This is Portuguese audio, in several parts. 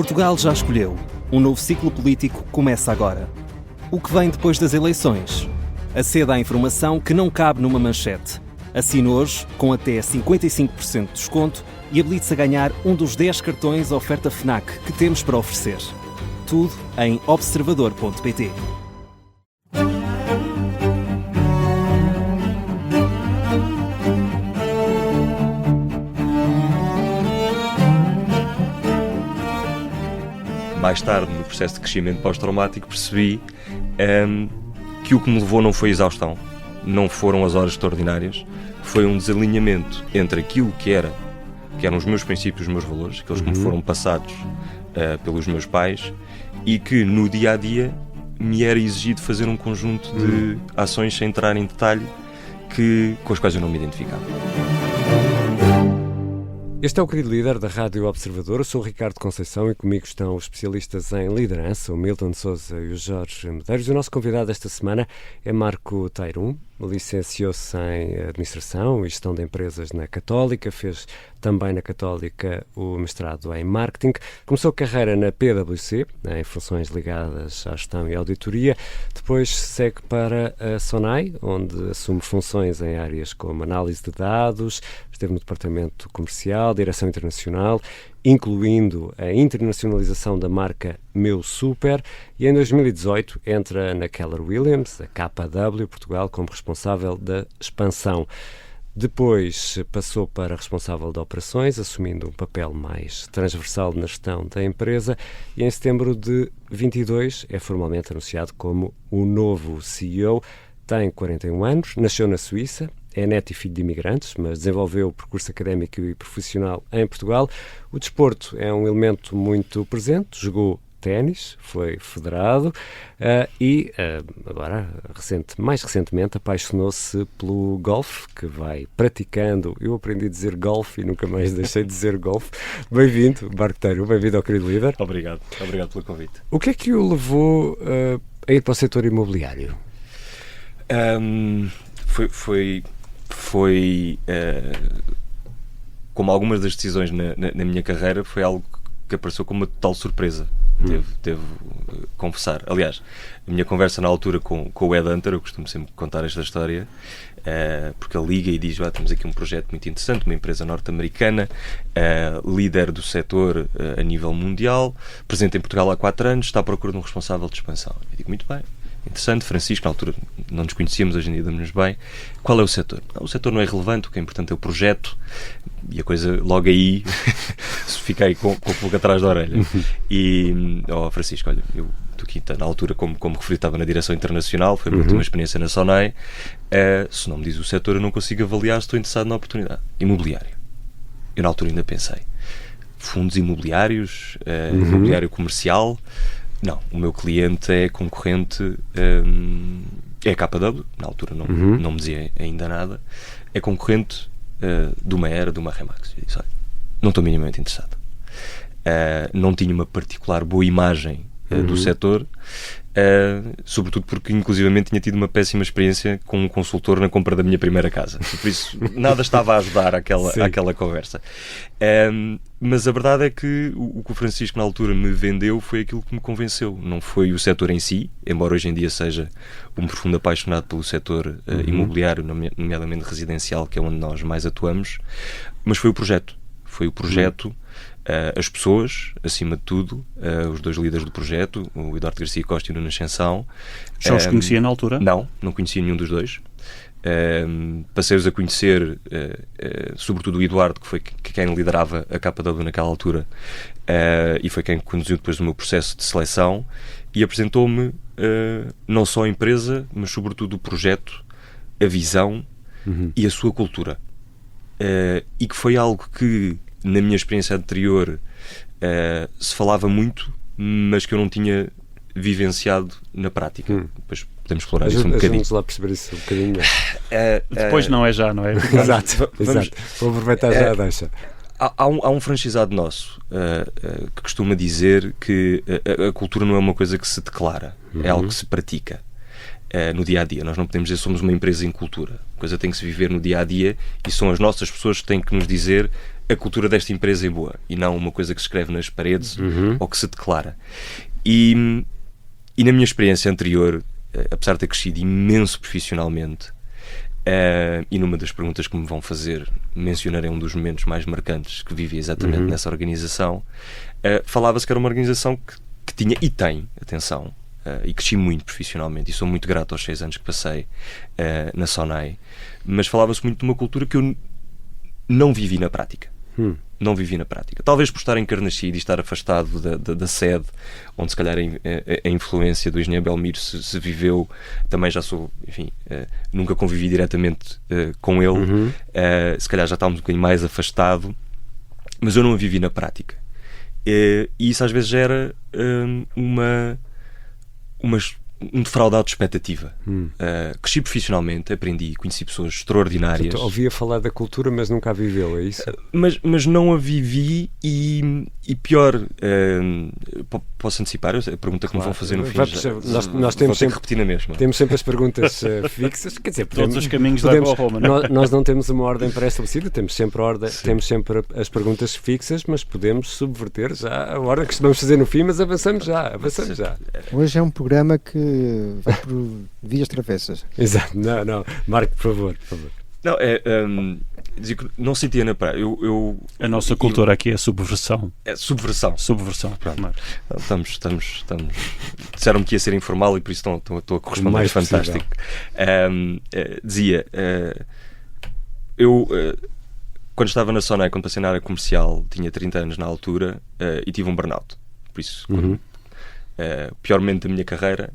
Portugal já escolheu. Um novo ciclo político começa agora. O que vem depois das eleições? Aceda à informação que não cabe numa manchete. Assine hoje, com até 55% de desconto, e habilite-se a ganhar um dos 10 cartões oferta FNAC que temos para oferecer. Tudo em observador.pt. Mais tarde, no processo de crescimento pós-traumático, percebi que o que me levou não foi exaustão, não foram as horas extraordinárias, foi um desalinhamento entre aquilo que eram os meus princípios, os meus valores, aqueles que me foram passados pelos meus pais, e que no dia-a-dia me era exigido fazer um conjunto de ações, sem entrar em detalhe, com as quais eu não me identificava. Este é o Querido Líder da Rádio Observador. Eu sou o Ricardo Conceição e comigo estão os especialistas em liderança, o Milton Sousa e o Jorge Medeiros. O nosso convidado esta semana é Marco Teirum. Licenciou-se em Administração e Gestão de Empresas na Católica, fez também na Católica o mestrado em Marketing, começou a carreira na PwC, em funções ligadas à gestão e auditoria, depois segue para a SONAI, onde assume funções em áreas como análise de dados, esteve no Departamento Comercial, Direção Internacional, incluindo a internacionalização da marca Meu Super, e em 2018 entra na Keller Williams, a KW Portugal, como responsável da expansão. Depois passou para responsável de operações, assumindo um papel mais transversal na gestão da empresa, e em setembro de 22 é formalmente anunciado como o novo CEO. Tem 41 anos, nasceu na Suíça, é neto e filho de imigrantes, mas desenvolveu o percurso académico e profissional em Portugal. O desporto é um elemento muito presente, jogou ténis, foi federado e agora, mais recentemente, apaixonou-se pelo golfe, que vai praticando. Eu aprendi a dizer golfe e nunca mais deixei de dizer golfe. Bem-vindo, Marco Teirum, bem-vindo ao Querido Líder. Obrigado pelo convite. O que é que o levou a ir para o setor imobiliário? Foi como algumas das decisões na minha carreira, foi algo que apareceu como uma total surpresa. Devo confessar. Aliás, a minha conversa na altura com o Ed Hunter, eu costumo sempre contar esta história, porque ele liga e diz: temos aqui um projeto muito interessante, uma empresa norte-americana, líder do setor a nível mundial, presente em Portugal há 4 anos, está à procura de um responsável de expansão. Eu digo: muito bem. Interessante, Francisco, na altura não nos conhecíamos, hoje em dia damos-nos bem. Qual é o setor? O setor não é relevante, o que é importante é o projeto, e a coisa logo aí fiquei com o pulga atrás da orelha. E, Francisco, olha, eu estou aqui na altura, como referi, estava na direção internacional, foi a minha última experiência na SONAI. Se não me diz o setor, eu não consigo avaliar se estou interessado na oportunidade. Imobiliário. Eu na altura ainda pensei, fundos imobiliários, imobiliário comercial. Não, o meu cliente é concorrente, é a KW, na altura não me dizia ainda nada, é concorrente de uma Era, de uma Remax. Eu disse: olha, não estou minimamente interessado. Não tinha uma particular boa imagem do setor, sobretudo porque inclusivamente tinha tido uma péssima experiência com um consultor na compra da minha primeira casa, por isso nada estava a ajudar àquela conversa. Mas a verdade é que o que o Francisco na altura me vendeu foi aquilo que me convenceu. Não foi o setor em si, embora hoje em dia seja um profundo apaixonado pelo setor imobiliário, nomeadamente residencial, que é onde nós mais atuamos, mas foi o projeto. Foi o projeto, as pessoas, acima de tudo, os 2 líderes do projeto, o Eduardo Garcia Costa e o Nuno Ascensão. Já os conhecia na altura? Não conhecia nenhum dos dois. Passei-os a conhecer, sobretudo o Eduardo, que foi quem liderava a KW naquela altura, e foi quem conduziu depois o meu processo de seleção, e apresentou-me não só a empresa, mas sobretudo o projeto, a visão e a sua cultura. E que foi algo que, na minha experiência anterior, se falava muito, mas que eu não tinha vivenciado na prática. Depois podemos explorar isso um bocadinho. Vamos lá perceber isso um bocadinho. Depois não é já, não é? Exato. Vou aproveitar já a deixa. Há um franchisado nosso que costuma dizer que a cultura não é uma coisa que se declara, é algo que se pratica. No dia-a-dia. Nós não podemos dizer que somos uma empresa em cultura. A coisa tem que se viver no dia-a-dia, e são as nossas pessoas que têm que nos dizer a cultura desta empresa é boa e não uma coisa que se escreve nas paredes ou que se declara. E na minha experiência anterior, apesar de ter crescido imenso profissionalmente, e numa das perguntas que me vão fazer mencionarei um dos momentos mais marcantes que vivi exatamente nessa organização, falava-se que era uma organização que tinha e tem, atenção, e cresci muito profissionalmente e sou muito grato aos 6 anos que passei na Sonai, mas falava-se muito de uma cultura que eu não vivi na prática. Não vivi na prática. Talvez por estar encarnascido e estar afastado da sede, onde se calhar a influência do engenheiro Belmiro se viveu. Também já sou, enfim, nunca convivi diretamente com ele. Se calhar já estávamos um bocadinho mais afastado, mas eu não a vivi na prática. E isso às vezes gera um defraudado de expectativa. Cresci profissionalmente, aprendi, conheci pessoas extraordinárias. Portanto, ouvia falar da cultura, mas nunca a viveu, é isso? Mas não a vivi e pior, posso antecipar a pergunta que me vão fazer no fim? Nós temos sempre, repetir na mesma. Temos sempre as perguntas fixas, quer dizer, todos os caminhos levam a Roma. Nós não temos uma ordem pré-estabelecida, temos sempre as perguntas fixas, mas podemos subverter já a ordem que costumamos fazer no fim, mas avançamos já. Hoje é um programa que vai por vias travessas. Exato, não. Marco, por favor. Não, dizer que não sentia na praia. A nossa cultura aqui é subversão. É subversão. Pronto. Estamos. Disseram-me que ia ser informal e por isso estou a corresponder. Fantástico. Dizia, eu quando estava na Sonai, quando passei na área comercial, tinha 30 anos na altura e tive um burnout. Por isso, o pior momento da minha carreira,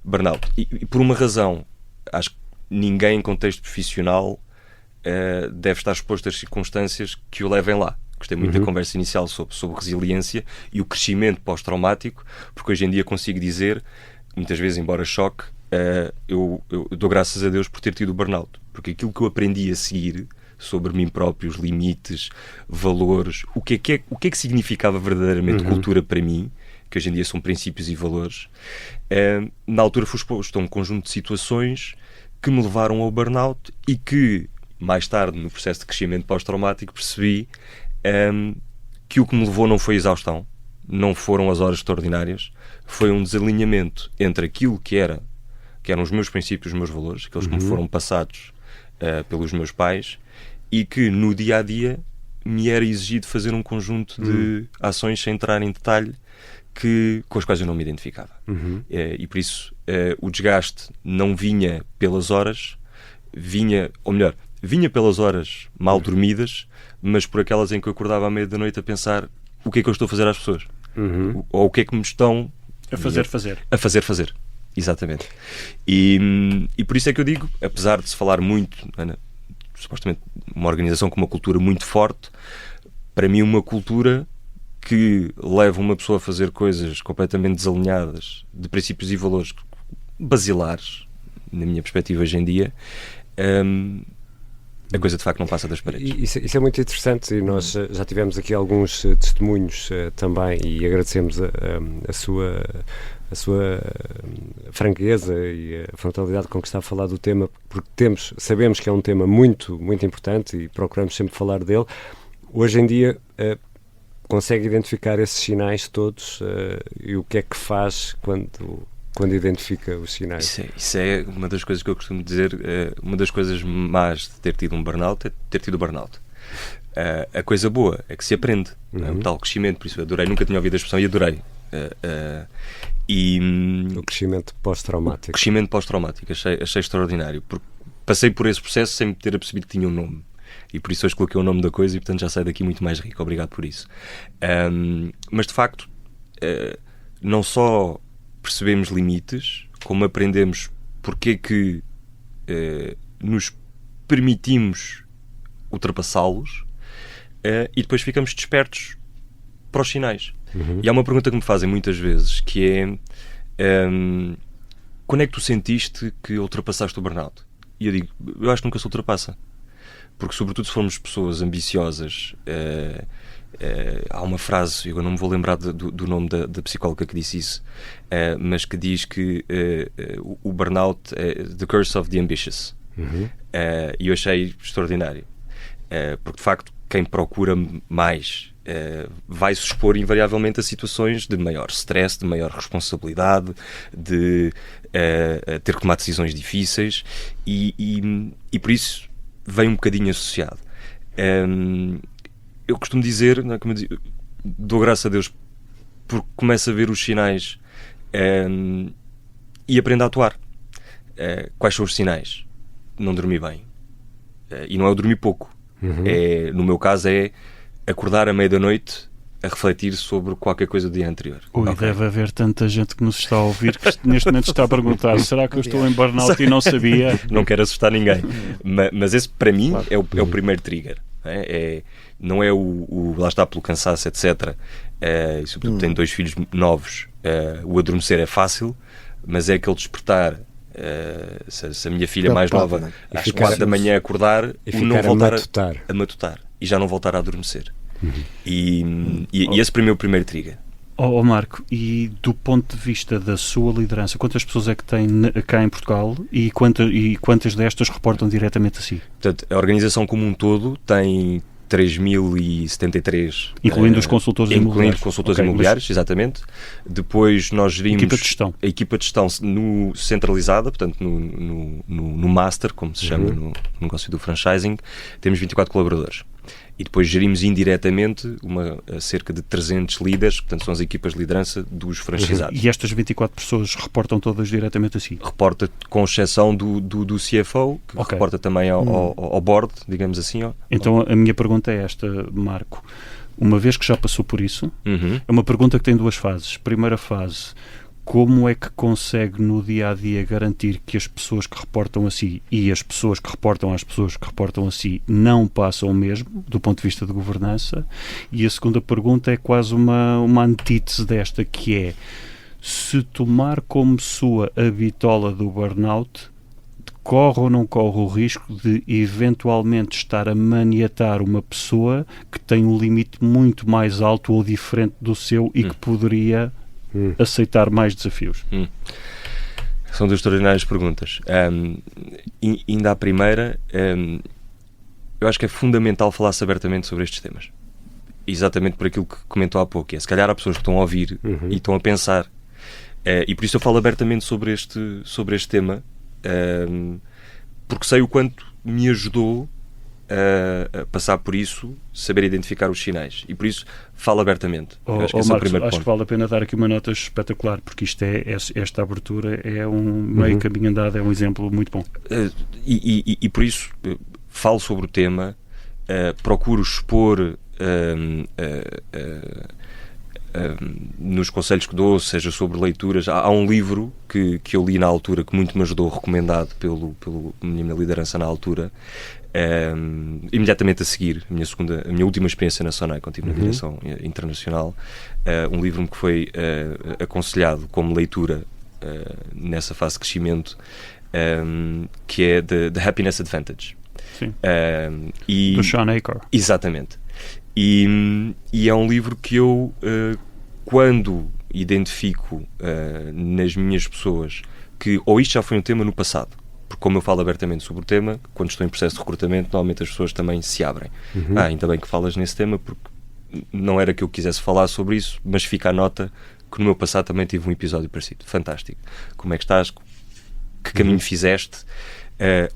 burnout. E por uma razão, acho que ninguém em contexto profissional deve estar exposto às circunstâncias que o levem lá. Gostei muito da conversa inicial sobre resiliência e o crescimento pós-traumático, porque hoje em dia consigo dizer, muitas vezes, embora choque, eu dou graças a Deus por ter tido o burnout, porque aquilo que eu aprendi a seguir sobre mim próprio, os limites, valores, o que é que significava verdadeiramente cultura para mim, que hoje em dia são princípios e valores, na altura fui exposto a um conjunto de situações que me levaram ao burnout e que, mais tarde, no processo de crescimento pós-traumático, percebi que o que me levou não foi exaustão, não foram as horas extraordinárias, foi um desalinhamento entre aquilo que eram os meus princípios, os meus valores, aqueles que me foram passados pelos meus pais, e que no dia-a-dia me era exigido fazer um conjunto de ações sem entrar em detalhe, com as quais eu não me identificava. E por isso o desgaste não vinha pelas horas, vinha pelas horas mal dormidas, mas por aquelas em que eu acordava à meia da noite a pensar o que é que eu estou a fazer às pessoas, ou o que é que me estão a fazer. Exatamente. E por isso é que eu digo, apesar de se falar muito, supostamente uma organização com uma cultura muito forte, para mim uma cultura que leva uma pessoa a fazer coisas completamente desalinhadas de princípios e valores basilares, na minha perspectiva hoje em dia, a coisa de facto não passa das paredes. Isso é muito interessante e nós já tivemos aqui alguns testemunhos também e agradecemos a sua franqueza e a frontalidade com que está a falar do tema, porque sabemos que é um tema muito, muito importante e procuramos sempre falar dele. Hoje em dia consegue identificar esses sinais todos e o que é que faz quando identifica os sinais? Isso é uma das coisas que eu costumo dizer, uma das coisas más de ter tido um burnout é ter tido o burnout. A coisa boa é que se aprende, é um tal crescimento, por isso eu adorei, nunca tinha ouvido a expressão e adorei. O crescimento pós-traumático. O crescimento pós-traumático, achei extraordinário, porque passei por esse processo sem ter percebido que tinha um nome. E por isso hoje coloquei o nome da coisa e portanto já saio daqui muito mais rico, obrigado por isso. Mas de facto, não só percebemos limites, como aprendemos porque é que nos permitimos ultrapassá-los e depois ficamos despertos para os sinais. E há uma pergunta que me fazem muitas vezes, que é quando é que tu sentiste que ultrapassaste o burnout? E eu digo, eu acho que nunca se ultrapassa. Porque, sobretudo, se formos pessoas ambiciosas, há uma frase, eu não me vou lembrar do nome da psicóloga que disse isso, mas que diz que o burnout é the curse of the ambitious. E eu achei extraordinário. Porque, de facto, quem procura mais vai se expor invariavelmente a situações de maior stress, de maior responsabilidade, de ter que tomar decisões difíceis e por isso vem um bocadinho associado. Eu costumo dizer, não é, como eu digo, dou graças a Deus porque começo a ver os sinais e aprendo a atuar. Quais são os sinais? Não dormir bem. E não é o dormir pouco. No meu caso é acordar à meia da noite a refletir sobre qualquer coisa do dia anterior. Deve haver tanta gente que nos está a ouvir que neste momento está a perguntar: será que eu estou em burnout e não sabia? Não quero assustar ninguém, mas esse para mim é o primeiro trigger. Não é o lá está pelo cansaço, etc. E sobretudo tenho 2 filhos novos, o adormecer é fácil, mas é aquele despertar. Se a minha filha mais nova às 4 da manhã acordar e não voltar a matutar e já não voltar a adormecer. E esse para mim é o primeiro trigger. Marco, e do ponto de vista da sua liderança, quantas pessoas é que tem cá em Portugal e quantas destas reportam diretamente a si? Portanto, a organização como um todo tem 3.073, incluindo os consultores imobiliários. Incluindo consultores imobiliários, exatamente. Depois nós gerimos a equipa de gestão centralizada, portanto no master, como se chama no negócio do franchising, temos 24 colaboradores. E depois gerimos indiretamente cerca de 300 líderes, portanto são as equipas de liderança dos franchisados. E estas 24 pessoas reportam todas diretamente a si? Reporta, com exceção do CFO, que reporta também ao board, digamos assim. Então a minha pergunta é esta, Marco. Uma vez que já passou por isso, é uma pergunta que tem 2 fases. Primeira fase: como é que consegue no dia-a-dia garantir que as pessoas que reportam a si e as pessoas que reportam às pessoas que reportam a si não passam o mesmo, do ponto de vista de governança? E a segunda pergunta é quase uma antítese desta, que é: se tomar como sua a bitola do burnout, corre ou não corre o risco de eventualmente estar a maniatar uma pessoa que tem um limite muito mais alto ou diferente do seu e que poderia aceitar mais desafios? São 2 extraordinárias perguntas. Ainda à primeira, eu acho que é fundamental falar-se abertamente sobre estes temas. Exatamente por aquilo que comentou há pouco. Se calhar há pessoas que estão a ouvir e estão a pensar. E por isso eu falo abertamente sobre este tema, porque sei o quanto me ajudou a passar por isso, saber identificar os sinais, e por isso falo abertamente. Acho que esse é o primeiro ponto. Acho que vale a pena dar aqui uma nota espetacular, porque esta abertura é um meio caminho andado, é um exemplo muito bom. E por isso falo sobre o tema, procuro expor nos conselhos que dou, seja sobre leituras. Há um livro que eu li na altura que muito me ajudou, recomendado pela minha liderança na altura, imediatamente a seguir a minha última experiência na Sonai, quando estive na direção internacional, um livro que foi aconselhado como leitura nessa fase de crescimento, que é The Happiness Advantage. Sim. Do Sean Aker. Exatamente. E é um livro que eu, quando identifico nas minhas pessoas que ou isto já foi um tema no passado, porque como eu falo abertamente sobre o tema, quando estou em processo de recrutamento, normalmente as pessoas também se abrem. Ainda bem que falas nesse tema, porque não era que eu quisesse falar sobre isso, mas fica a nota que no meu passado também tive um episódio parecido. Fantástico. Como é que estás? Que caminho fizeste?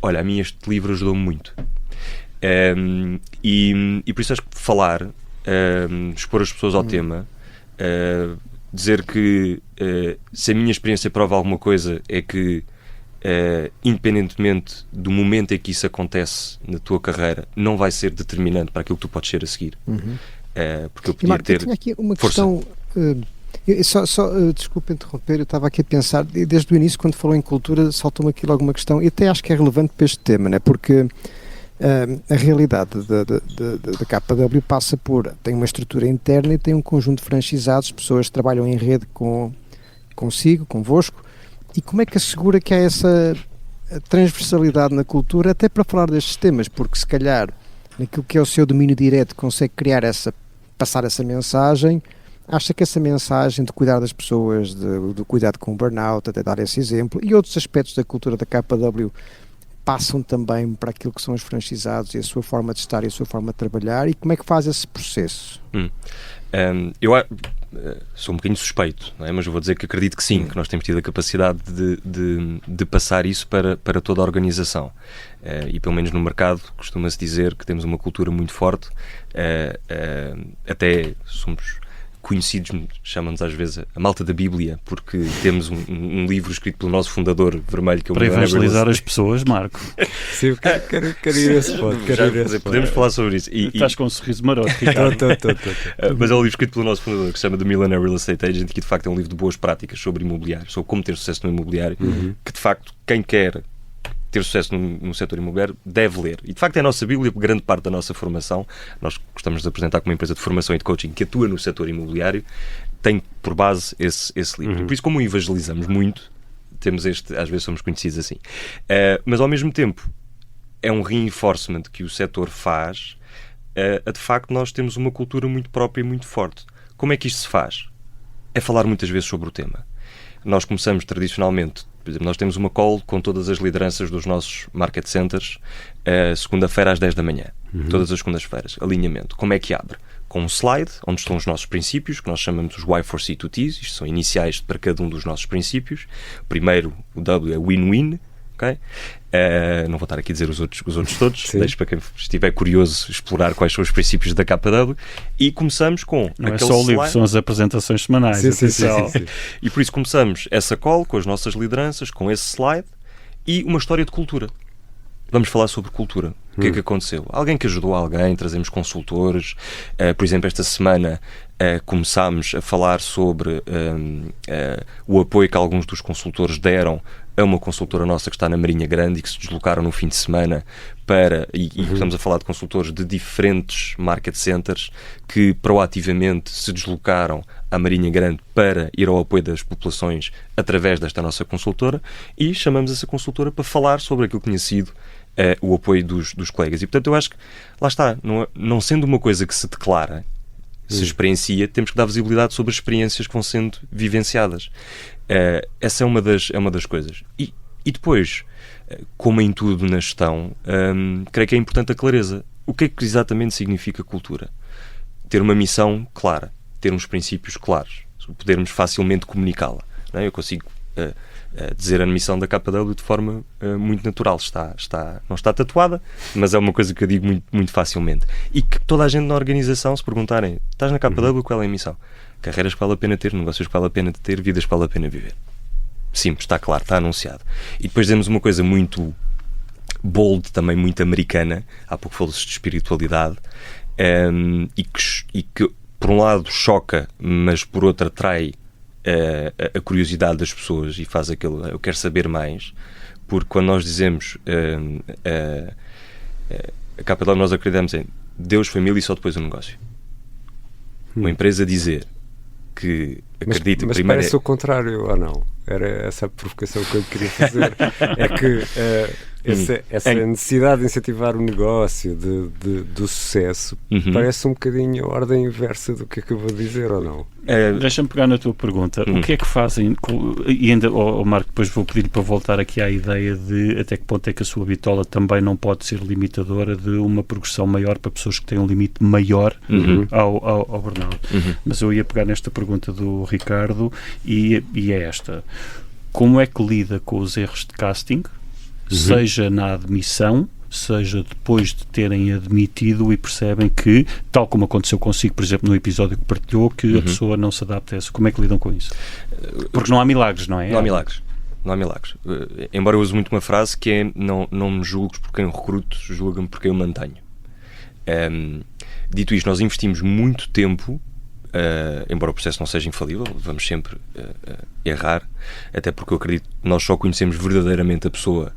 Olha, a mim este livro ajudou-me muito. E por isso acho que falar, expor as pessoas ao tema, dizer que se a minha experiência prova alguma coisa, é que independentemente do momento em que isso acontece na tua carreira, não vai ser determinante para aquilo que tu podes ser a seguir. Porque eu podia Marco, ter... eu tinha aqui uma Força. questão, desculpa interromper, eu estava aqui a pensar, desde o início, quando falou em cultura, saltou-me aqui logo uma questão, e até acho que é relevante para este tema, né? Porque a realidade da KW passa tem uma estrutura interna e tem um conjunto de franchisados, pessoas que trabalham em rede consigo, convosco. E como é que assegura que há essa transversalidade na cultura, até para falar destes temas? Porque se calhar naquilo que é o seu domínio direto consegue passar essa mensagem. Acha que essa mensagem de cuidar das pessoas, do cuidado com o burnout, até dar esse exemplo, e outros aspectos da cultura da KW, passam também para aquilo que são os franchisados e a sua forma de estar e a sua forma de trabalhar, e como é que faz esse processo? Eu sou um bocadinho suspeito, não é? Mas eu vou dizer que acredito que sim, que nós temos tido a capacidade de passar isso para toda a organização. E pelo menos no mercado costuma-se dizer que temos uma cultura muito forte, até somos conhecidos, chamam-nos às vezes a malta da Bíblia, porque temos um livro escrito pelo nosso fundador vermelho, que é o para evangelizar as pessoas, Marco. Sim, eu quero ir a esse ponto. Podemos falar sobre isso. Estás com um sorriso maroto, Ricardo. Mas é um livro escrito pelo nosso fundador, que se chama The Millionaire Real Estate Agent, que de facto é um livro de boas práticas sobre imobiliário, sobre como ter sucesso no imobiliário, que de facto quem quer ter sucesso no setor imobiliário deve ler. E de facto é a nossa Bíblia, grande parte da nossa formação. Nós gostamos de apresentar como uma empresa de formação e de coaching que atua no setor imobiliário, tem por base esse livro. E por isso, como o evangelizamos muito, temos às vezes somos conhecidos assim. Mas ao mesmo tempo é um reinforcement que o setor faz, de facto nós temos uma cultura muito própria e muito forte. Como é que isto se faz? É falar muitas vezes sobre o tema. Nós começamos tradicionalmente, por exemplo, nós temos uma call com todas as lideranças dos nossos market centers, segunda-feira às 10 da manhã, todas as segundas-feiras, alinhamento. Como é que abre? Com um slide, onde estão os nossos princípios, que nós chamamos os Y4C2Ts, isto são iniciais para cada um dos nossos princípios. Primeiro, o W é win-win, ok? Não vou estar aqui a dizer os outros todos, deixo para quem estiver curioso explorar quais são os princípios da KW, e começamos com não é só o livro, são as apresentações semanais. Sim. E por isso começamos essa call com as nossas lideranças, com esse slide e uma história de cultura. Vamos falar sobre cultura. O que é que aconteceu? Alguém que ajudou alguém, trazemos consultores. Por exemplo, esta semana começámos a falar sobre o apoio que alguns dos consultores deram a uma consultora nossa que está na Marinha Grande e que se deslocaram no fim de semana e estamos a falar de consultores de diferentes market centers que proativamente se deslocaram à Marinha Grande para ir ao apoio das populações através desta nossa consultora, e chamamos essa consultora para falar sobre aquilo que tinha sido o apoio dos colegas. E portanto eu acho que, lá está, não sendo uma coisa que se declara, se experiencia, temos que dar visibilidade sobre as experiências que vão sendo vivenciadas. Essa é uma das coisas. E depois, como em tudo na gestão, creio que é importante a clareza. O que é que exatamente significa cultura? Ter uma missão clara, ter uns princípios claros, podermos facilmente comunicá-la. Não é? Eu consigo dizer a missão da KW de forma muito natural. Não está tatuada, mas é uma coisa que eu digo muito, muito facilmente. E que toda a gente na organização, se perguntarem, estás na KW, qual é a missão? Carreiras que vale a pena ter, negócios que vale a pena ter, vidas que vale a pena viver. Simples, está claro, está anunciado. E depois temos uma coisa muito bold, também muito americana, há pouco falou-se de espiritualidade, e que por um lado choca, mas por outro atrai a curiosidade das pessoas e faz aquilo, eu quero saber mais, porque quando nós dizemos a KW, nós acreditamos em Deus, família e só depois o negócio. Uma empresa dizer que acredita mas primeiro... parece o contrário, ou não? Era essa a provocação que eu queria fazer. É que essa necessidade de incentivar o negócio, do sucesso, parece um bocadinho a ordem inversa do que acabou de dizer, ou não? Deixa-me pegar na tua pergunta. O que é que fazem? E ainda, Marco, depois vou pedir para voltar aqui à ideia de até que ponto é que a sua bitola também não pode ser limitadora de uma progressão maior para pessoas que têm um limite maior ao burnout. Mas eu ia pegar nesta pergunta do Ricardo e é esta. Como é que lida com os erros de casting, seja na admissão, seja depois de terem admitido e percebem que, tal como aconteceu consigo, por exemplo, no episódio que partilhou, que a pessoa não se adapta a isso? Como é que lidam com isso? Porque não há milagres, não é? Não há milagres. Embora eu use muito uma frase que é não me julgues por quem eu recruto, julga-me por quem eu mantenho. Dito isto, nós investimos muito tempo, embora o processo não seja infalível, vamos sempre errar, até porque eu acredito que nós só conhecemos verdadeiramente a pessoa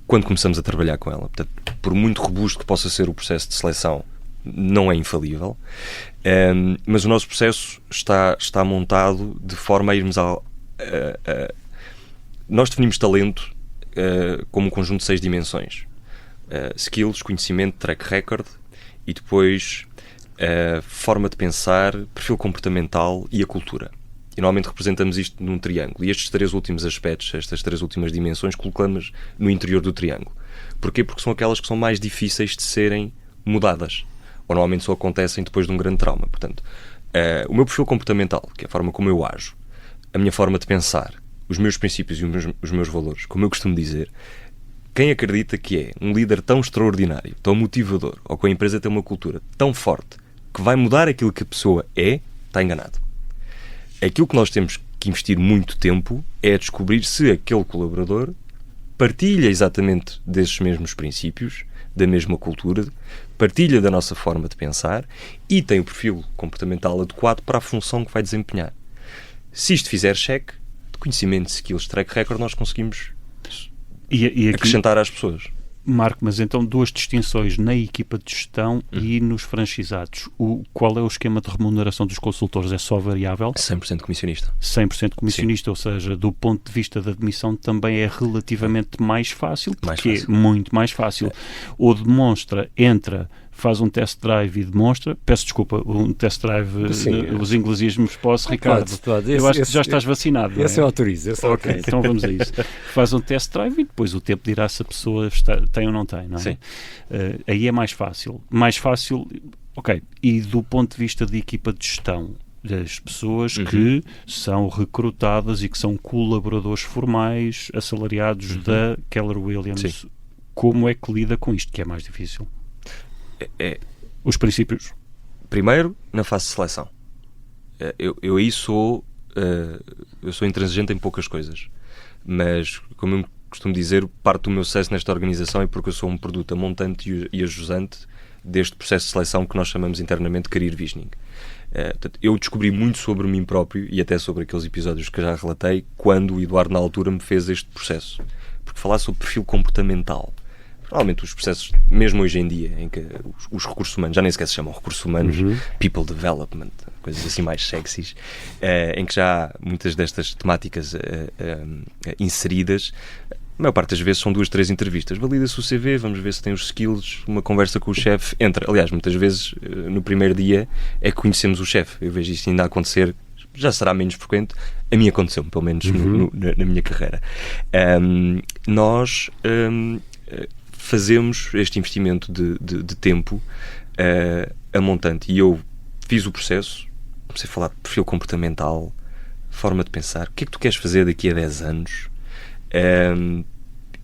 quando começamos a trabalhar com ela. Portanto, por muito robusto que possa ser o processo de seleção, não é infalível, mas o nosso processo está montado de forma a irmos nós definimos talento como um conjunto de 6 dimensões: skills, conhecimento, track record e depois forma de pensar, perfil comportamental e a cultura. E normalmente representamos isto num triângulo. E estes 3 últimos aspectos, estas 3 últimas dimensões, colocamos no interior do triângulo. Porquê? Porque são aquelas que são mais difíceis de serem mudadas. Ou normalmente só acontecem depois de um grande trauma. Portanto, o meu perfil comportamental, que é a forma como eu ajo, a minha forma de pensar, os meus princípios e os meus valores, como eu costumo dizer, quem acredita que é um líder tão extraordinário, tão motivador, ou que a empresa tem uma cultura tão forte, que vai mudar aquilo que a pessoa é, está enganado. Aquilo que nós temos que investir muito tempo é descobrir se aquele colaborador partilha exatamente desses mesmos princípios, da mesma cultura, partilha da nossa forma de pensar e tem o perfil comportamental adequado para a função que vai desempenhar. Se isto fizer check, de conhecimento, skills, track record, nós conseguimos aqui, acrescentar às pessoas. Marco, mas então 2 distinções na equipa de gestão e nos franchisados. Qual é o esquema de remuneração dos consultores? É só variável? 100% comissionista. 100% comissionista, sim. Ou seja, do ponto de vista da admissão também é relativamente mais fácil, porque é muito mais fácil. O demonstra, entra, faz um test drive e demonstra, peço desculpa, um test drive, os inglesismos posso, Ricardo? Eu acho que já estás vacinado. Esse eu autorizo. Ok, então vamos a isso. Faz um test drive e depois o tempo dirá se a pessoa tem ou não tem, não é? Sim. Aí é mais fácil. Mais fácil, ok. E do ponto de vista de equipa de gestão, das pessoas que são recrutadas e que são colaboradores formais, assalariados da Keller Williams, sim. Como é que lida com isto, que é mais difícil? Os princípios. Primeiro, na fase de seleção. Eu aí sou intransigente em poucas coisas, mas, como eu costumo dizer, parte do meu sucesso nesta organização é porque eu sou um produto a montante e a jusante deste processo de seleção que nós chamamos internamente de career visioning. Portanto, eu descobri muito sobre mim próprio e até sobre aqueles episódios que já relatei quando o Eduardo na altura me fez este processo, porque falar sobre perfil comportamental, provavelmente os processos, mesmo hoje em dia, em que os recursos humanos, já nem sequer se chamam recursos humanos, people development, coisas assim mais sexys, em que já há muitas destas temáticas inseridas. A maior parte das vezes são 2, 3 entrevistas. Valida-se o CV, vamos ver se tem os skills, uma conversa com o chefe, entra. Aliás, muitas vezes, no primeiro dia, é que conhecemos o chefe. Eu vejo isto ainda acontecer, já será menos frequente. A mim aconteceu, pelo menos na minha carreira. Nós fazemos este investimento de tempo a montante. E eu fiz o processo, comecei a falar de perfil comportamental, forma de pensar, o que é que tu queres fazer daqui a 10 anos?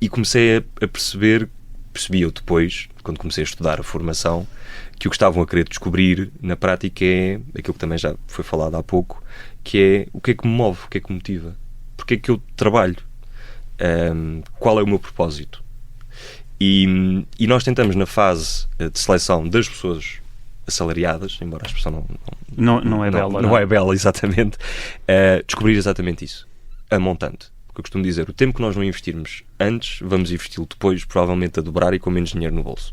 E comecei a percebi eu depois, quando comecei a estudar a formação, que o que estavam a querer descobrir na prática é aquilo que também já foi falado há pouco, que é o que é que me move, o que é que me motiva, porque é que eu trabalho, qual é o meu propósito. E nós tentamos, na fase de seleção das pessoas assalariadas, embora a expressão não é bela. Não é bela, exatamente, descobrir exatamente isso, a montante. Porque eu costumo dizer, o tempo que nós não investirmos antes, vamos investir depois, provavelmente a dobrar e com menos dinheiro no bolso.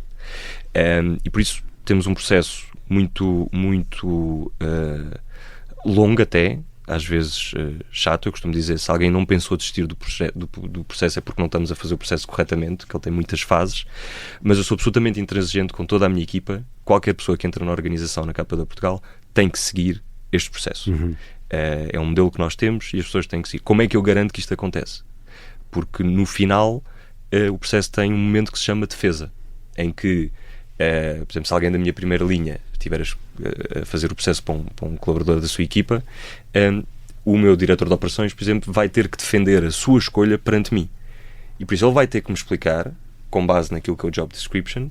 E por isso temos um processo muito longo até, às vezes chato. Eu costumo dizer, se alguém não pensou desistir do processo é porque não estamos a fazer o processo corretamente, que ele tem muitas fases, mas eu sou absolutamente intransigente com toda a minha equipa. Qualquer pessoa que entra na organização, na Capa da Portugal, tem que seguir este processo. É um modelo que nós temos e as pessoas têm que seguir. Como é que eu garanto que isto acontece? Porque no final o processo tem um momento que se chama defesa, em que, por exemplo, se alguém da minha primeira linha estiver a fazer o processo para um colaborador da sua equipa, o meu diretor de operações, por exemplo, vai ter que defender a sua escolha perante mim. E por isso ele vai ter que me explicar, com base naquilo que é o job description,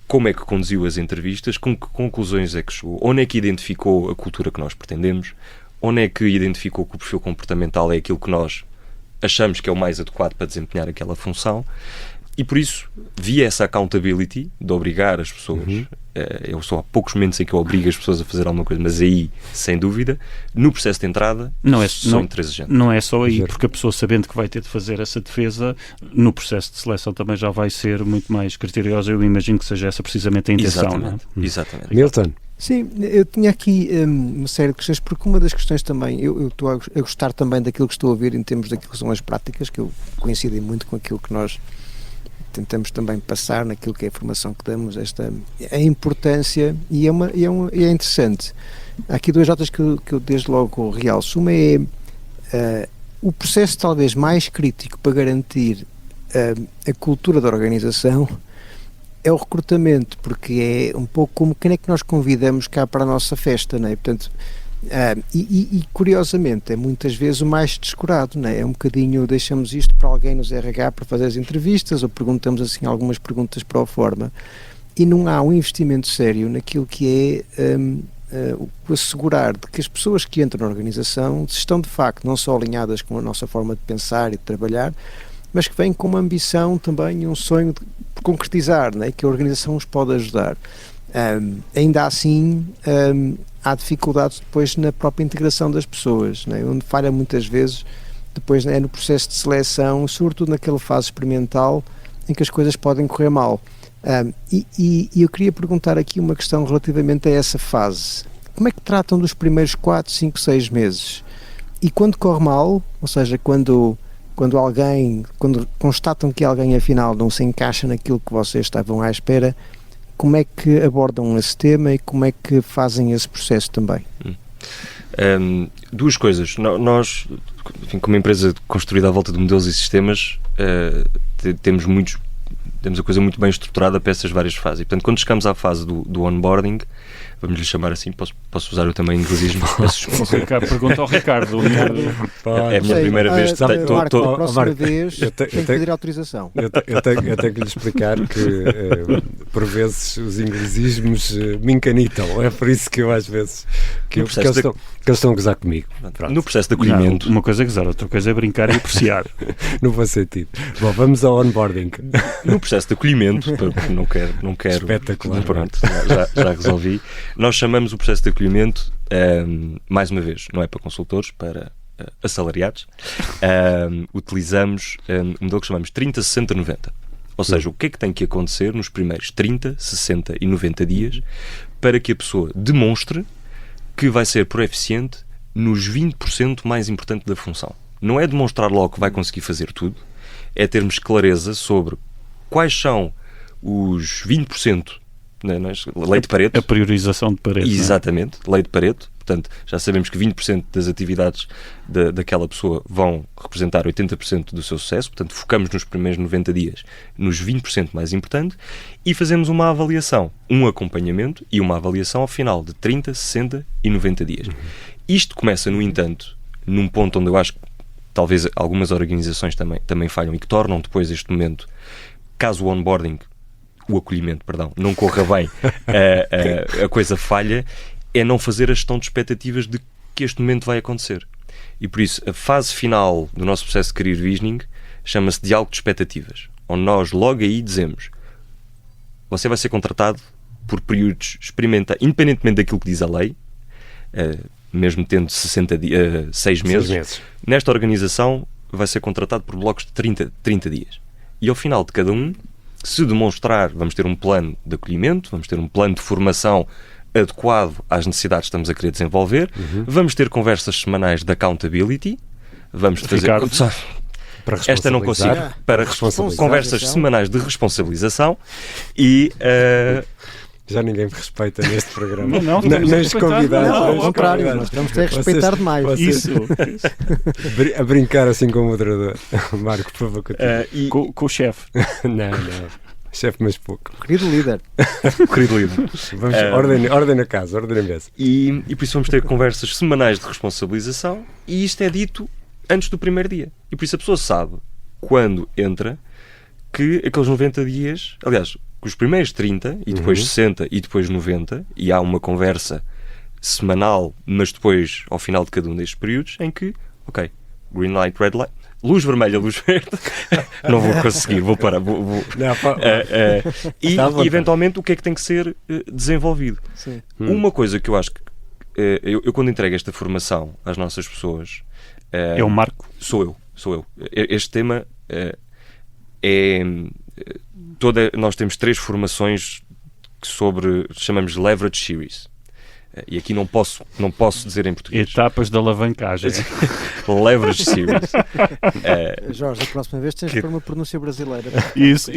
como é que conduziu as entrevistas, com que conclusões é que chegou, onde é que identificou a cultura que nós pretendemos, onde é que identificou que o perfil comportamental é aquilo que nós achamos que é o mais adequado para desempenhar aquela função. E por isso, via essa accountability de obrigar as pessoas, eu só há poucos momentos em que eu obrigo as pessoas a fazer alguma coisa, mas aí, sem dúvida, no processo de entrada, sou intransigente. Não é só aí, porque a pessoa, sabendo que vai ter de fazer essa defesa, no processo de seleção também já vai ser muito mais criteriosa. Eu imagino que seja essa precisamente a intenção. Exatamente. Não é? Exatamente. Milton? Sim, eu tinha aqui uma série de questões, porque uma das questões também, eu estou a gostar também daquilo que estou a ouvir em termos daquilo que são as práticas, que eu coincidem muito com aquilo que nós tentamos também passar naquilo que é a informação que damos, a importância, e é interessante. Há aqui duas notas que eu desde logo realço. Uma é o processo talvez mais crítico para garantir a cultura da organização é o recrutamento, porque é um pouco como quem é que nós convidamos cá para a nossa festa, não é? Portanto, curiosamente é muitas vezes o mais descurado, não é? É um bocadinho, deixamos isto para alguém nos RH para fazer as entrevistas, ou perguntamos assim algumas perguntas para o forma, e não há um investimento sério naquilo que é o assegurar de que as pessoas que entram na organização estão de facto não só alinhadas com a nossa forma de pensar e de trabalhar, mas que vêm com uma ambição também e um sonho de concretizar, não é? Que a organização os pode ajudar. Ainda assim, há dificuldades depois na própria integração das pessoas, não é? Onde falha muitas vezes depois é no processo de seleção, sobretudo naquela fase experimental em que as coisas podem correr mal. E eu queria perguntar aqui uma questão relativamente a essa fase. Como é que tratam dos primeiros 4, 5, 6 meses? E quando corre mal, ou seja, quando constatam que alguém afinal não se encaixa naquilo que vocês estavam à espera, como é que abordam esse tema e como é que fazem esse processo também? Duas coisas. Nós, enfim, como empresa construída à volta de modelos e sistemas, temos a coisa muito bem estruturada para essas várias fases. E, portanto, quando chegamos à fase do onboarding, vamos lhe chamar assim, posso usar eu também inglesismo. Pergunta ao Ricardo. É a minha primeira vez. Marco, a próxima vez tem que pedir autorização. Eu tenho que lhe explicar que por vezes os inglesismos me encanitam. É por isso que eu às vezes que eles estão a gozar comigo. Pronto. No processo de acolhimento. Uma coisa é gozar, outra coisa é brincar e apreciar. No bom sentido. Bom, vamos ao onboarding. No processo de acolhimento, não quero. Espetacular. Pronto, já resolvi. Nós chamamos o processo de acolhimento, mais uma vez, não é para consultores, para assalariados. Utilizamos um modelo que chamamos 30, 60, 90. Ou seja, o que é que tem que acontecer nos primeiros 30, 60 e 90 dias para que a pessoa demonstre que vai ser proeficiente nos 20% mais importante da função. Não é demonstrar logo que vai conseguir fazer tudo, é termos clareza sobre quais são os 20%, lei de Pareto. A priorização de Pareto. Exatamente, lei de Pareto. Portanto, já sabemos que 20% das atividades daquela pessoa vão representar 80% do seu sucesso. Portanto, focamos nos primeiros 90 dias nos 20% mais importante e fazemos uma avaliação, um acompanhamento e uma avaliação ao final de 30, 60 e 90 dias. Isto começa, no entanto, num ponto onde eu acho que talvez algumas organizações também falham e que tornam depois este momento, caso o acolhimento, não corra bem, a coisa falha, é não fazer a gestão de expectativas de que este momento vai acontecer. E por isso, a fase final do nosso processo de career visioning chama-se diálogo de expectativas, onde nós logo aí dizemos: você vai ser contratado por períodos experimentais, independentemente daquilo que diz a lei, mesmo tendo 6 meses, nesta organização vai ser contratado por blocos de 30 dias. E ao final de cada um, se demonstrar, vamos ter um plano de acolhimento, vamos ter um plano de formação adequado às necessidades que estamos a querer desenvolver, vamos ter conversas semanais de accountability, vamos fazer... Esta não consigo. Para conversas semanais de responsabilização e... Já ninguém me respeita neste programa. Não, nem os convidados. Ao contrário, nós estamos a respeitar demais. Isso. A brincar assim com o moderador. Marco, por favor, com o chefe. Não. Chefe, mas pouco. Querido líder. Vamos, ordem a casa, ordem a mesa. E por isso vamos ter conversas semanais de responsabilização e isto é dito antes do primeiro dia. E por isso a pessoa sabe, quando entra, que aqueles 90 dias, aliás, os primeiros 30 e depois 60 e depois 90, e há uma conversa semanal, mas depois ao final de cada um destes períodos, em que, ok, green light, red light, luz vermelha, luz verde, não vou conseguir, vou parar. E eventualmente o que é que tem que ser desenvolvido? Uma coisa que eu acho que eu quando entrego esta formação às nossas pessoas, é o Marco? Sou eu. Este tema nós temos 3 formações chamamos Leverage Series. E aqui não posso dizer em português. Etapas da alavancagem. Leverage series. Jorge, a próxima vez tens de pôr uma pronúncia brasileira. Isso.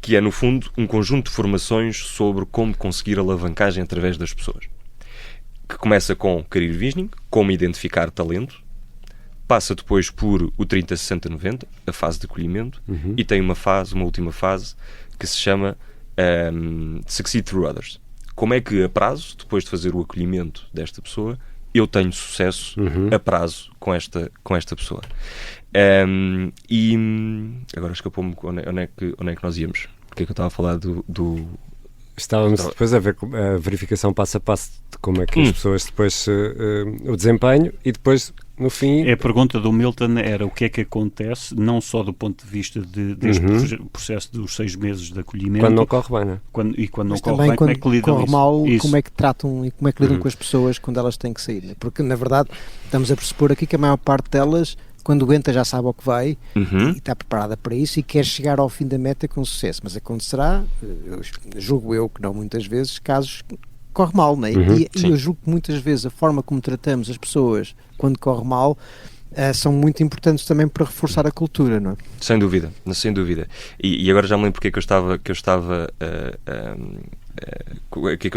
Que é, no fundo, um conjunto de formações sobre como conseguir alavancagem através das pessoas. Que começa com Career Visioning, como identificar talento, passa depois por o 30-60-90, a fase de acolhimento, e tem uma última fase, que se chama Succeed Through Others. Como é que, a prazo, depois de fazer o acolhimento desta pessoa, eu tenho sucesso a prazo com esta pessoa. E agora escapou-me onde é que nós íamos. Porque é que eu estava a falar do... Estávamos depois a ver a verificação passo a passo de como é que as pessoas depois o desempenho, e depois no fim... A pergunta do Milton era o que é que acontece, não só do ponto de vista deste processo dos 6 meses de acolhimento. Quando não corre bem, não é? Quando não mas corre também bem, como é que lidam corre isso? mal, como é que tratam e como é que lidam com as pessoas quando elas têm que sair, né? Porque na verdade estamos a pressupor aqui que a maior parte delas, quando entra, já sabe ao que vai e está preparada para isso e quer chegar ao fim da meta com sucesso, mas acontecerá, julgo eu que não muitas vezes, casos que corre mal, né? E eu julgo que muitas vezes a forma como tratamos as pessoas quando corre mal são muito importantes também para reforçar a cultura, não é? Sem dúvida. E agora já me lembro porque é que eu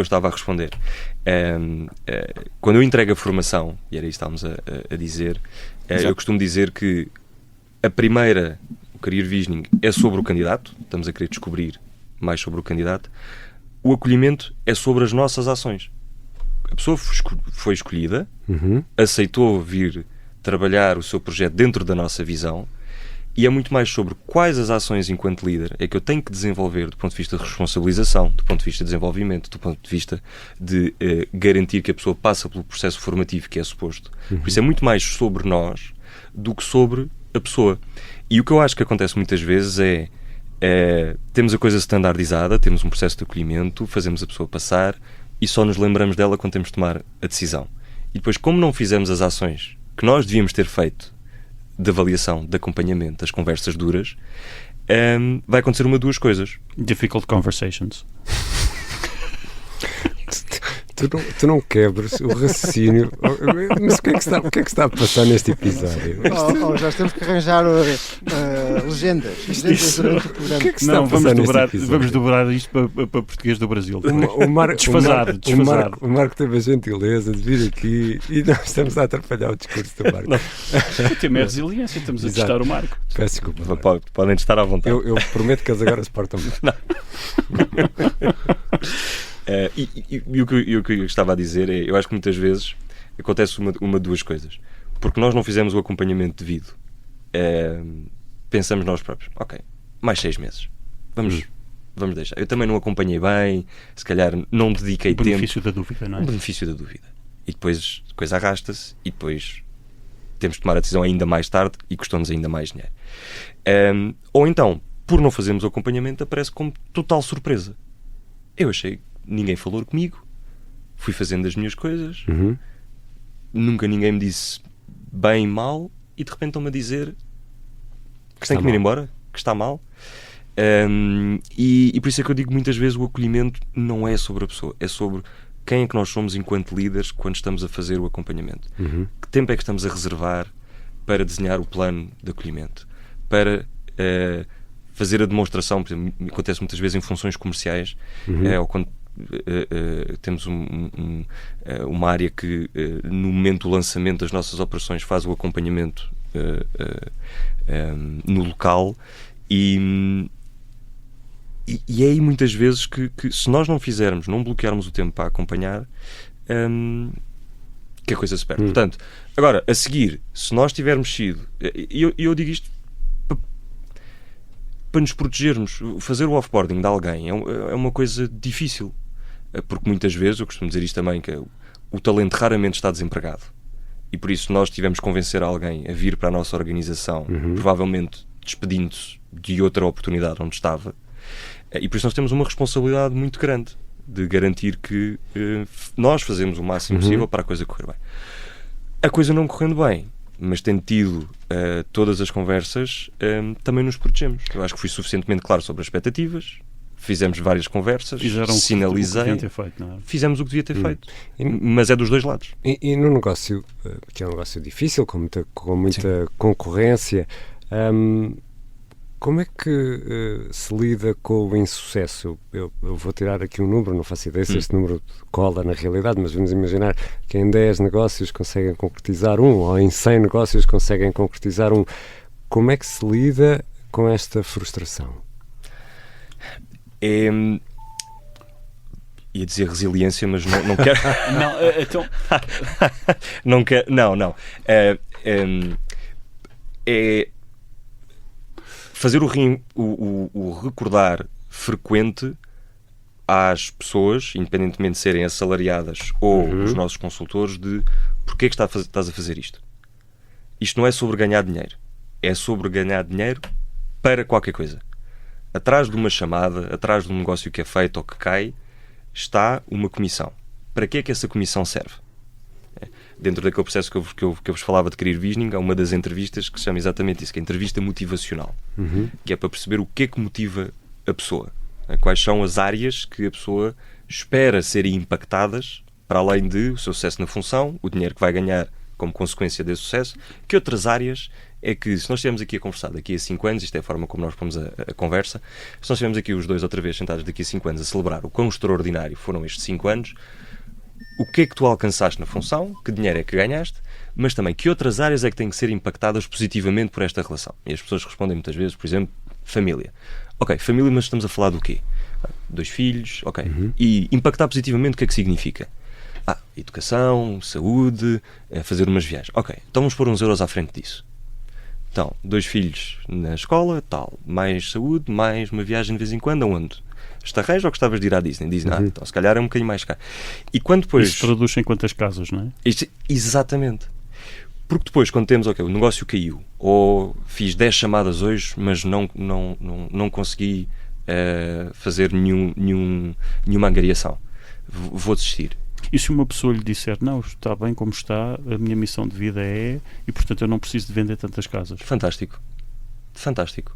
estava a responder. Quando eu entrego a formação, e era isso que estávamos a dizer, eu costumo dizer que a primeira, o Career Visioning, é sobre o candidato, estamos a querer descobrir mais sobre o candidato. O acolhimento é sobre as nossas ações. A pessoa foi escolhida, aceitou vir trabalhar o seu projeto dentro da nossa visão, e é muito mais sobre quais as ações enquanto líder é que eu tenho que desenvolver do ponto de vista de responsabilização, do ponto de vista de desenvolvimento, do ponto de vista de garantir que a pessoa passa pelo processo formativo que é suposto. Por isso é muito mais sobre nós do que sobre a pessoa. E o que eu acho que acontece muitas vezes é temos a coisa standardizada, temos um processo de acolhimento, fazemos a pessoa passar e só nos lembramos dela quando temos de tomar a decisão. E depois, como não fizemos as ações que nós devíamos ter feito de avaliação, de acompanhamento, das conversas duras, vai acontecer duas coisas. Difficult conversations. Tu não quebres o raciocínio. Mas o que é que está a passar neste episódio? Já temos que arranjar legendas durante o programa. O que é que está a passar vamos dobrar isto para português do Brasil. Desfasado. O Marco teve a gentileza de vir aqui e nós estamos a atrapalhar o discurso do Marco. Temos resiliência, estamos a testar o Marco. Peço desculpa. Podem estar à vontade. Eu prometo que eles agora se portam bem. E o que eu estava a dizer é, eu acho que muitas vezes acontece duas coisas. Porque nós não fizemos o acompanhamento devido. Pensamos nós próprios, ok, mais 6 meses. Vamos deixar. Eu também não acompanhei bem, se calhar não dediquei tempo. O benefício da dúvida, não é? O benefício da dúvida. E depois a coisa arrasta-se e depois temos de tomar a decisão ainda mais tarde e custou-nos ainda mais dinheiro. Ou então, por não fazermos o acompanhamento, aparece como total surpresa. Eu achei ninguém falou comigo, fui fazendo as minhas coisas, nunca ninguém me disse bem, mal, e de repente estão-me a dizer que tenho que me ir embora, que está mal. E por isso é que eu digo muitas vezes o acolhimento não é sobre a pessoa, é sobre quem é que nós somos enquanto líderes quando estamos a fazer o acompanhamento. Que tempo é que estamos a reservar para desenhar o plano de acolhimento, para fazer a demonstração, por exemplo, acontece muitas vezes em funções comerciais, ou quando temos uma área que no momento do lançamento das nossas operações faz o acompanhamento no local e é aí muitas vezes que se nós não fizermos, não bloquearmos o tempo para acompanhar, que a coisa se perde. Portanto, agora, a seguir, se nós tivermos sido, e eu digo isto para nos protegermos, fazer o offboarding de alguém é uma coisa difícil, porque muitas vezes, eu costumo dizer isto também, que o talento raramente está desempregado, e por isso nós tivemos que convencer alguém a vir para a nossa organização, provavelmente despedindo-se de outra oportunidade onde estava, e por isso nós temos uma responsabilidade muito grande de garantir que nós fazemos o máximo possível para a coisa correr bem. A coisa não correndo bem, mas tendo tido todas as conversas, também nos protegemos. Eu acho que fui suficientemente claro sobre as expectativas, fizemos várias conversas, sinalizei. O que devia ter feito, não é? Fizemos o que devia ter feito. Mas é dos dois lados. E no negócio, que é um negócio difícil, com muita concorrência, como é que se lida com o insucesso? Eu vou tirar aqui um número, não faço ideia se este número cola na realidade, mas vamos imaginar que em 10 negócios conseguem concretizar um, ou em 100 negócios conseguem concretizar um. Como é que se lida com esta frustração? Ia dizer resiliência, mas não quero. Não, então. Não quero. Não. É fazer o recordar frequente às pessoas, independentemente de serem assalariadas ou os nossos consultores, de porque é que estás a fazer isto. Isto não é sobre ganhar dinheiro. É sobre ganhar dinheiro para qualquer coisa. Atrás de uma chamada, atrás de um negócio que é feito ou que cai, está uma comissão. Para que é que essa comissão serve? Dentro daquele processo que eu vos falava de career visioning, há uma das entrevistas que se chama exatamente isso, que é a entrevista motivacional, que é para perceber o que é que motiva a pessoa. Quais são as áreas que a pessoa espera serem impactadas, para além de o seu sucesso na função, o dinheiro que vai ganhar como consequência desse sucesso, que outras áreas é que, se nós estivermos aqui a conversar daqui a 5 anos, isto é a forma como nós pomos a conversa, se nós estivermos aqui os dois outra vez sentados daqui a 5 anos a celebrar o quão extraordinário foram estes 5 anos, o que é que tu alcançaste na função, que dinheiro é que ganhaste, mas também que outras áreas é que têm que ser impactadas positivamente por esta relação. E as pessoas respondem muitas vezes, por exemplo, família. Ok, família, mas estamos a falar do quê? 2 filhos, ok. E impactar positivamente o que é que significa? Educação, saúde, fazer umas viagens. Ok, então vamos pôr uns euros à frente disso. Então, 2 filhos na escola, tal, mais saúde, mais uma viagem de vez em quando, aonde? Estarreja ou gostavas de ir à Disney? Disney, então se calhar é um bocadinho mais caro. E quando depois... Isso traduz em quantas casas, não é? Exatamente. Porque depois, quando temos, ok, o negócio caiu, ou fiz 10 chamadas hoje, mas não consegui fazer nenhuma angariação, vou desistir. E se uma pessoa lhe disser, não, está bem como está, a minha missão de vida é, e portanto eu não preciso de vender tantas casas. Fantástico.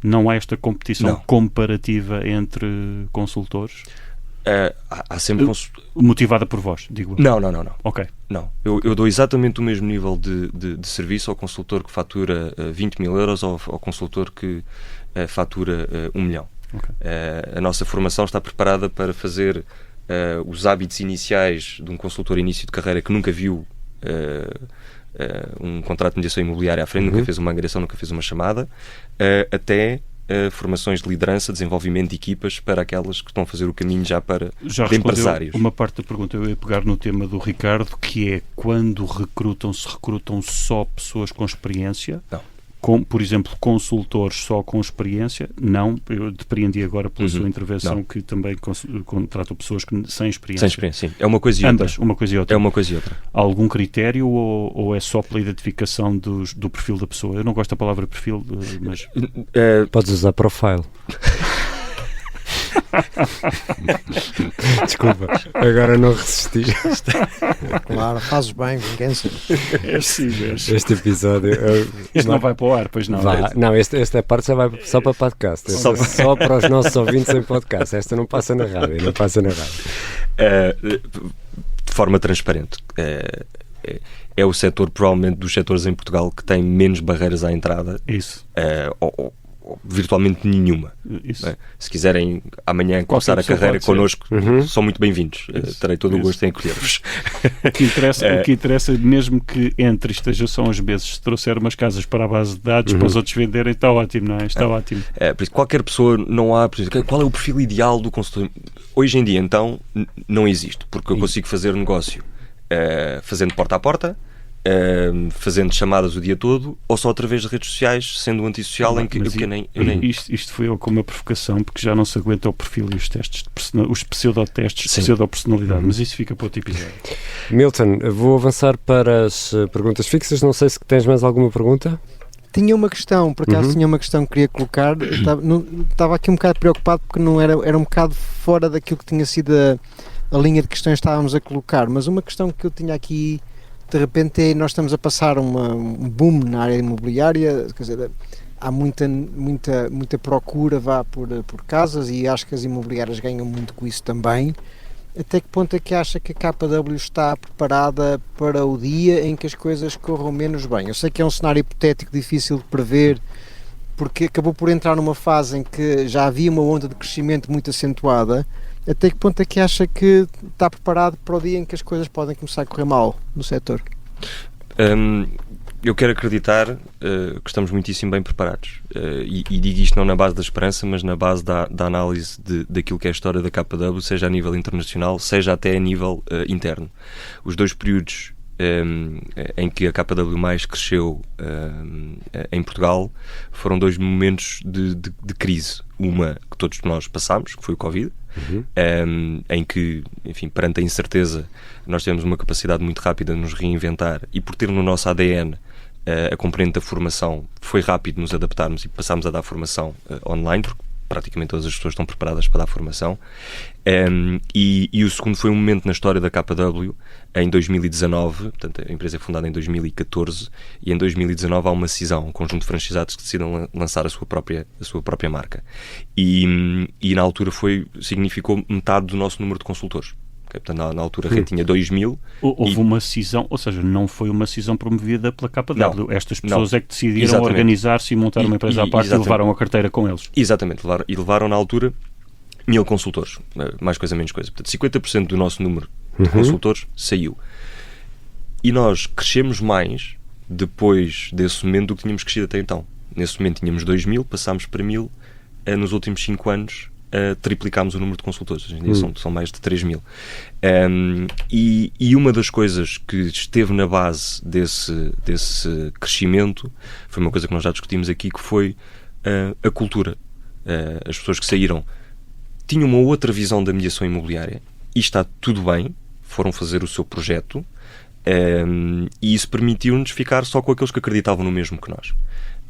Não há esta competição comparativa entre consultores? Há sempre motivada por vós, digo eu. Não. Ok. Não. Eu dou exatamente o mesmo nível de serviço ao consultor que fatura 20 mil euros ou ao consultor que fatura 1 milhão. Okay. A nossa formação está preparada para fazer os hábitos iniciais de um consultor início de carreira que nunca viu um contrato de mediação imobiliária à frente, nunca fez uma angariação, nunca fez uma chamada, até formações de liderança, desenvolvimento de equipas para aquelas que estão a fazer o caminho já para de empresários. Uma parte da pergunta eu ia pegar no tema do Ricardo, que é quando se recrutam só pessoas com experiência? Não. Por exemplo, consultores só com experiência? Não, eu depreendi agora pela sua intervenção que também contratam pessoas sem experiência. Sem experiência, sim. É uma coisa e Ambas, outra. uma coisa e outra. É uma coisa e outra. Há algum critério ou é só pela identificação do perfil da pessoa? Eu não gosto da palavra perfil, mas... Podes usar profile. Desculpa, agora não resisti. Claro, fazes bem, vingança. Este episódio. Isto não vai para o ar, pois não. Não, esta parte só para podcast. Só para os nossos ouvintes em podcast. Esta não passa na rádio. De forma transparente. É o setor, provavelmente, dos setores em Portugal que tem menos barreiras à entrada. Isso. Virtualmente nenhuma. Se quiserem amanhã começar a carreira connosco, são muito bem-vindos. Terei todo o gosto em acolher-vos. O que interessa, mesmo que entre e esteja só uns meses, se trouxer umas casas para a base de dados para os outros venderem, está ótimo, não é? Está ótimo. Por isso, qualquer pessoa, não há, por exemplo, qual é o perfil ideal do consultor? Hoje em dia, então, não existe, porque eu consigo fazer negócio fazendo porta a porta, fazendo chamadas o dia todo, ou só através de redes sociais, sendo um antissocial em que eu nem... Isto foi com uma provocação, porque já não se aguenta o perfil e os testes, os pseudotestes de pseudopersonalidade, mas isso fica para outro episódio. Milton, vou avançar para as perguntas fixas. Não sei se tens mais alguma pergunta. Tinha uma questão, por acaso tinha uma questão que queria colocar. Estava aqui um bocado preocupado porque não era um bocado fora daquilo que tinha sido a linha de questões que estávamos a colocar, mas uma questão que eu tinha aqui de repente nós estamos a passar um boom na área imobiliária, quer dizer, há muita procura por casas, e acho que as imobiliárias ganham muito com isso também. Até que ponto é que acha que a KW está preparada para o dia em que as coisas corram menos bem? Eu sei que é um cenário hipotético difícil de prever, porque acabou por entrar numa fase em que já havia uma onda de crescimento muito acentuada. Até que ponto é que acha que está preparado para o dia em que as coisas podem começar a correr mal no setor? Eu quero acreditar que estamos muitíssimo bem preparados, e digo isto não na base da esperança, mas na base da análise daquilo que é a história da KW, seja a nível internacional, seja até a nível interno. Os 2 períodos em que a KW mais cresceu em Portugal foram 2 momentos de crise. Uma que todos nós passámos, que foi o Covid, em que, enfim, perante a incerteza, nós temos uma capacidade muito rápida de nos reinventar, e por ter no nosso ADN a componente da formação, foi rápido nos adaptarmos e passámos a dar formação online, porque praticamente todas as pessoas estão preparadas para dar formação. E o segundo foi um momento na história da KW em 2019, portanto a empresa é fundada em 2014, e em 2019 há uma cisão, um conjunto de franchisados que decidem lançar a sua própria marca, e na altura significou metade do nosso número de consultores. Portanto, na altura a rede tinha 2.000. Houve uma cisão, ou seja, não foi uma cisão promovida pela KW. Não, estas pessoas é que decidiram exatamente. Organizar-se e montar uma empresa à parte e levaram a carteira com eles. Exatamente, levaram na altura 1.000 consultores, mais coisa, menos coisa. Portanto, 50% do nosso número de consultores saiu. E nós crescemos mais depois desse momento do que tínhamos crescido até então. Nesse momento tínhamos 2.000, passámos para 1.000, nos últimos 5 anos triplicámos o número de consultores. Hoje em dia são mais de 3.000. E uma das coisas que esteve na base desse crescimento foi uma coisa que nós já discutimos aqui, que foi a cultura. As pessoas que saíram tinham uma outra visão da mediação imobiliária, e está tudo bem, foram fazer o seu projeto, e isso permitiu-nos ficar só com aqueles que acreditavam no mesmo que nós.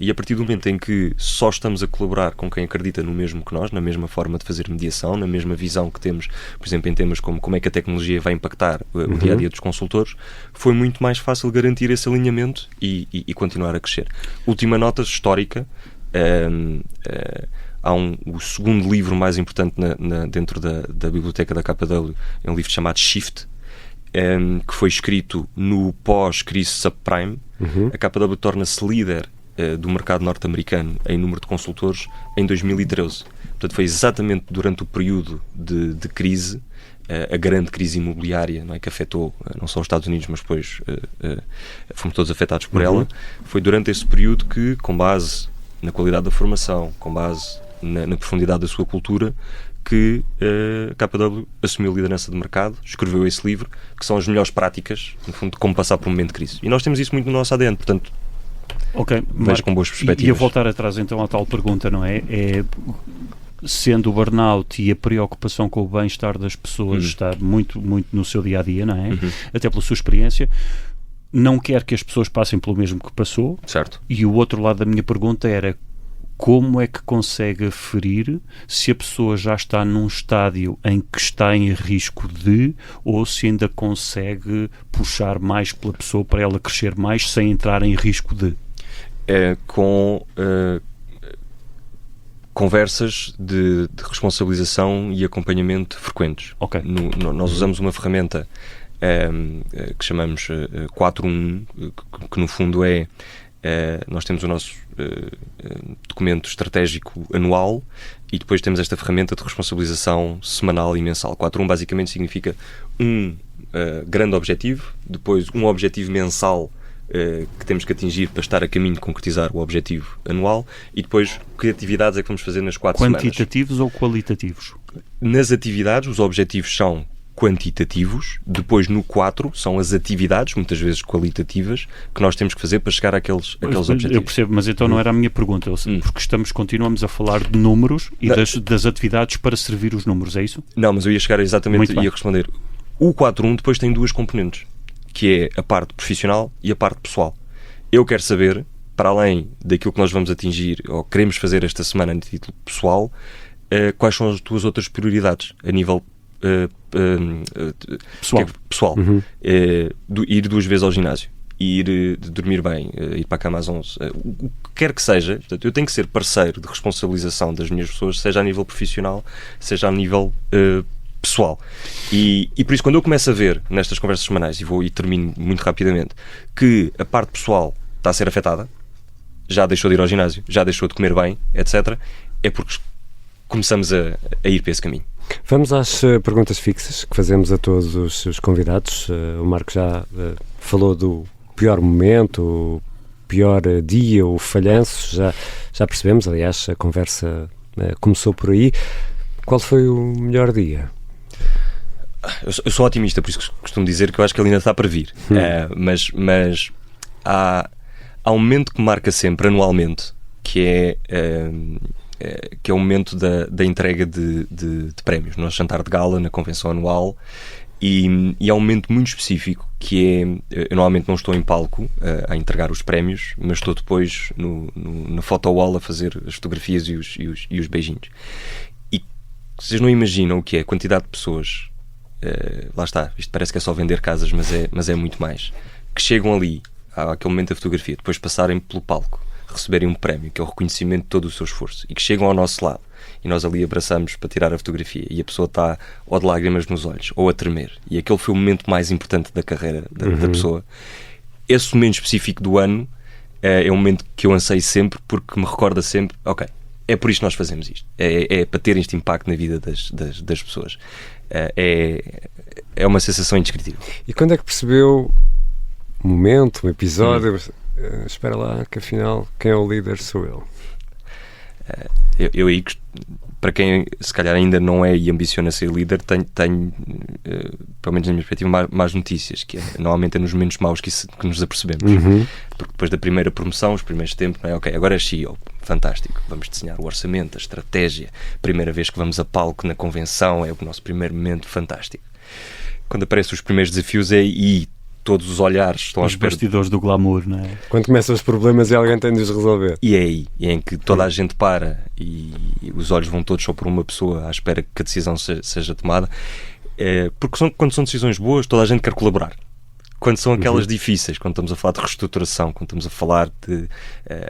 E a partir do momento em que só estamos a colaborar com quem acredita no mesmo que nós, na mesma forma de fazer mediação, na mesma visão que temos, por exemplo, em temas como é que a tecnologia vai impactar o dia-a-dia dos consultores, foi muito mais fácil garantir esse alinhamento e continuar a crescer. Última nota histórica, há o segundo livro mais importante dentro da biblioteca da KW, é um livro chamado Shift, que foi escrito no pós-crise subprime. A KW torna-se líder do mercado norte-americano em número de consultores em 2013. Portanto, foi exatamente durante o período de crise, a grande crise imobiliária, não é, que afetou não só os Estados Unidos, mas depois fomos todos afetados por ela. Foi durante esse período que, com base na qualidade da formação, com base na profundidade da sua cultura, que a KW assumiu a liderança de mercado, escreveu esse livro, que são as melhores práticas, no fundo, de como passar por um momento de crise. E nós temos isso muito no nosso ADN, portanto, vejo com boas perspectivas. E a voltar atrás então à tal pergunta, não é? Sendo o burnout e a preocupação com o bem-estar das pessoas está muito, muito no seu dia-a-dia, não é? Até pela sua experiência, não quer que as pessoas passem pelo mesmo que passou. Certo. E o outro lado da minha pergunta era: como é que consegue aferir se a pessoa já está num estádio em que está em risco de, ou se ainda consegue puxar mais pela pessoa para ela crescer mais sem entrar em risco de? Com conversas de responsabilização e acompanhamento frequentes. Okay. Nós usamos uma ferramenta que chamamos 411, que no fundo nós temos o nosso documento estratégico anual, e depois temos esta ferramenta de responsabilização semanal e mensal. 4.1 basicamente significa um grande objetivo, depois um objetivo mensal que temos que atingir para estar a caminho de concretizar o objetivo anual, e depois que atividades é que vamos fazer nas 4 semanas. Quantitativos ou qualitativos? Nas atividades, os objetivos são quantitativos, depois no 4 são as atividades, muitas vezes qualitativas, que nós temos que fazer para chegar àqueles objetivos. Eu percebo, mas então não era a minha pergunta, porque continuamos a falar de números e das atividades para servir os números, é isso? Não, mas eu ia chegar exatamente e ia responder. O 4.1 depois tem 2 componentes, que é a parte profissional e a parte pessoal. Eu quero saber, para além daquilo que nós vamos atingir ou queremos fazer esta semana a título pessoal, quais são as tuas outras prioridades a nível pessoal. Ir 2 vezes ao ginásio. ir dormir bem, ir para a cama às 11, o que quer que seja. Portanto, eu tenho que ser parceiro de responsabilização das minhas pessoas, seja a nível profissional, seja a nível pessoal. E por isso, quando eu começo a ver nestas conversas semanais, e termino muito rapidamente, que a parte pessoal está a ser afetada, já deixou de ir ao ginásio, já deixou de comer bem, etc., é porque começamos a ir para esse caminho. Vamos às perguntas fixas que fazemos a todos os seus convidados. O Marco já falou do pior momento, o pior dia, o falhanço, já percebemos, aliás, a conversa começou por aí. Qual foi o melhor dia? Eu sou otimista, por isso costumo dizer que eu acho que ele ainda está para vir. Mas há um momento que marca sempre, anualmente, que é o momento da entrega de prémios, no jantar de gala, na convenção anual, e há um momento muito específico que é, eu normalmente não estou em palco a entregar os prémios, mas estou depois na photo wall a fazer as fotografias e os beijinhos. E vocês não imaginam o que é a quantidade de pessoas, lá está, isto parece que é só vender casas, mas é muito mais, que chegam ali àquele momento da fotografia, depois passarem pelo palco, receberem um prémio, que é o reconhecimento de todo o seu esforço, e que chegam ao nosso lado, e nós ali abraçamos para tirar a fotografia, e a pessoa está ou de lágrimas nos olhos, ou a tremer, e aquele foi o momento mais importante da carreira da pessoa. Esse momento específico do ano é um momento que eu anseio sempre, porque me recorda sempre, ok, é por isto que nós fazemos isto, é para ter este impacto na vida das pessoas. É uma sensação indescritível. E quando é que percebeu um momento, um episódio, espera lá que afinal quem é o líder sou eu? Eu aí, para quem se calhar ainda não é e ambiciona ser líder, tenho pelo menos na minha perspectiva, más notícias, que normalmente é nos momentos maus que nos apercebemos. Porque depois da primeira promoção, os primeiros tempos, não é? Ok, agora é CEO, fantástico, vamos desenhar o orçamento, a estratégia, primeira vez que vamos a palco na convenção, é o nosso primeiro momento, fantástico. Quando aparecem os primeiros desafios e todos os olhares estão à espera. Os bastidores do glamour, não é? Quando começam os problemas e alguém tem de os resolver. E é aí, em que toda a gente para e os olhos vão todos só por uma pessoa à espera que a decisão seja tomada. Porque quando são decisões boas, toda a gente quer colaborar. Quando são aquelas difíceis, quando estamos a falar de reestruturação, quando estamos a falar de...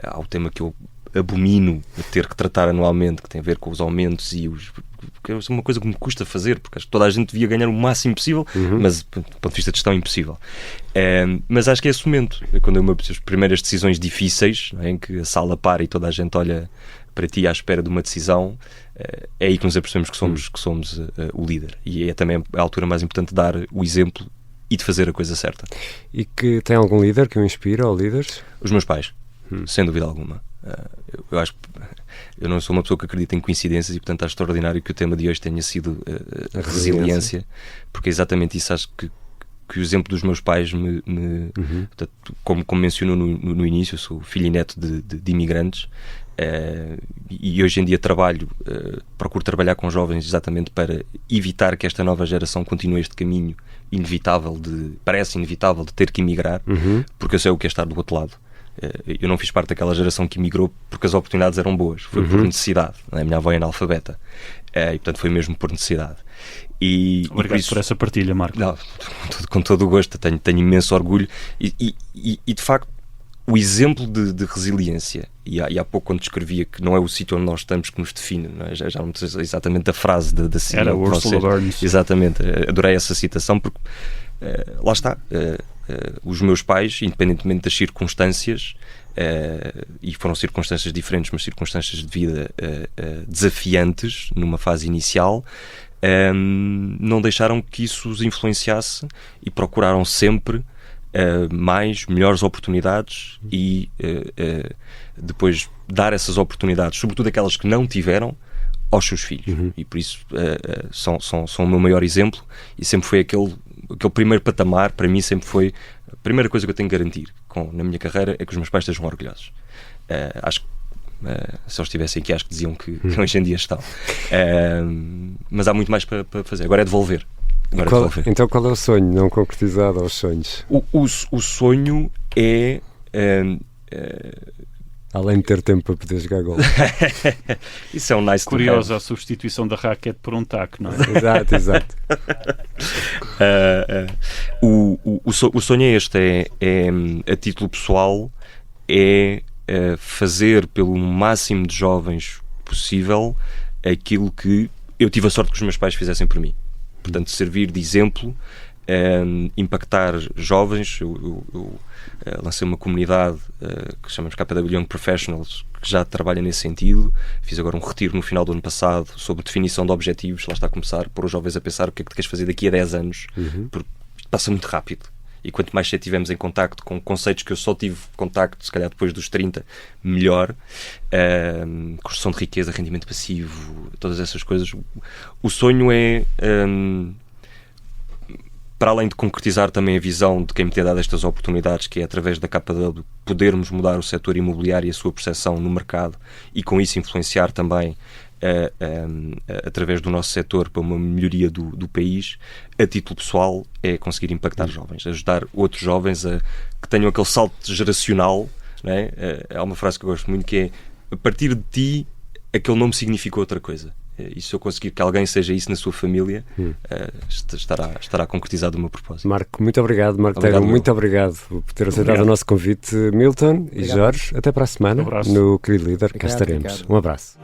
há o tema que eu abomino de ter que tratar anualmente, que tem a ver com os aumentos e que é uma coisa que me custa fazer, porque acho que toda a gente devia ganhar o máximo possível, mas do ponto de vista de gestão é impossível. Mas acho que é esse momento, quando as primeiras decisões difíceis, não é, em que a sala para e toda a gente olha para ti à espera de uma decisão, é aí que nos apercebemos que somos o líder. E é também a altura mais importante de dar o exemplo e de fazer a coisa certa. E que tem algum líder que o inspira, ou líderes? Os meus pais, sem dúvida alguma. Eu acho que eu não sou uma pessoa que acredita em coincidências e portanto acho extraordinário que o tema de hoje tenha sido a resiliência, porque é exatamente isso. Acho que o exemplo dos meus pais portanto, como mencionou no início, eu sou filho e neto de imigrantes, e hoje em dia procuro trabalhar com jovens exatamente para evitar que esta nova geração continue este caminho parece inevitável de ter que emigrar, porque eu sei o que é estar do outro lado. Eu não fiz parte daquela geração que emigrou porque as oportunidades eram boas, foi por necessidade. A minha avó é analfabeta, e portanto foi mesmo por necessidade. Obrigado por essa partilha, Marco. Não, com todo o gosto, tenho imenso orgulho e de facto o exemplo de resiliência, e há pouco quando descrevia que não é o sítio onde nós estamos que nos define, não é? Já não me sei exatamente a frase da CEO. Era Ursula Burns. Exatamente, adorei essa citação porque lá está, os meus pais, independentemente das circunstâncias, e foram circunstâncias diferentes, mas circunstâncias de vida desafiantes numa fase inicial, não deixaram que isso os influenciasse e procuraram sempre melhores oportunidades e depois dar essas oportunidades, sobretudo aquelas que não tiveram, aos seus filhos. E por isso são o meu maior exemplo, e sempre foi aquele primeiro patamar. Para mim sempre foi a primeira coisa que eu tenho que garantir na minha carreira, é que os meus pais estejam orgulhosos. Acho que se eles estivessem aqui, acho que diziam que hoje em dia estão, mas há muito mais para fazer. Agora é devolver. Então qual é o sonho não concretizado aos sonhos? O sonho é Além de ter tempo para poder jogar golfe. Isso é um nice. Curiosa a substituição da raquete por um taco, não é? Exato. O sonho é este, a título pessoal, é fazer pelo máximo de jovens possível aquilo que eu tive a sorte que os meus pais fizessem por mim. Portanto, servir de exemplo, impactar jovens. Eu lancei uma comunidade que chamamos KW Young Professionals, que já trabalha nesse sentido. Fiz agora um retiro no final do ano passado sobre definição de objetivos. Lá está a começar, pôr os jovens a pensar o que é que tu queres fazer daqui a 10 anos, porque passa muito rápido. E quanto mais cedo estivermos em contacto com conceitos que eu só tive contacto, se calhar depois dos 30, melhor. Construção de riqueza, rendimento passivo, todas essas coisas. O sonho é, para além de concretizar também a visão de quem me tem dado estas oportunidades, que é através da KW podermos mudar o setor imobiliário e a sua percepção no mercado e com isso influenciar também através do nosso setor para uma melhoria do país. A título pessoal é conseguir impactar jovens, ajudar outros jovens que tenham aquele salto geracional, não é? Há uma frase que eu gosto muito que é: a partir de ti aquele nome significa outra coisa. E se eu conseguir que alguém seja isso na sua família, estará concretizado o meu propósito. Marco, muito obrigado. Marco Teirão, muito obrigado por ter aceitado o nosso convite. Milton e Jorge, até para a semana no Querido Líder. Cá estaremos. Um abraço.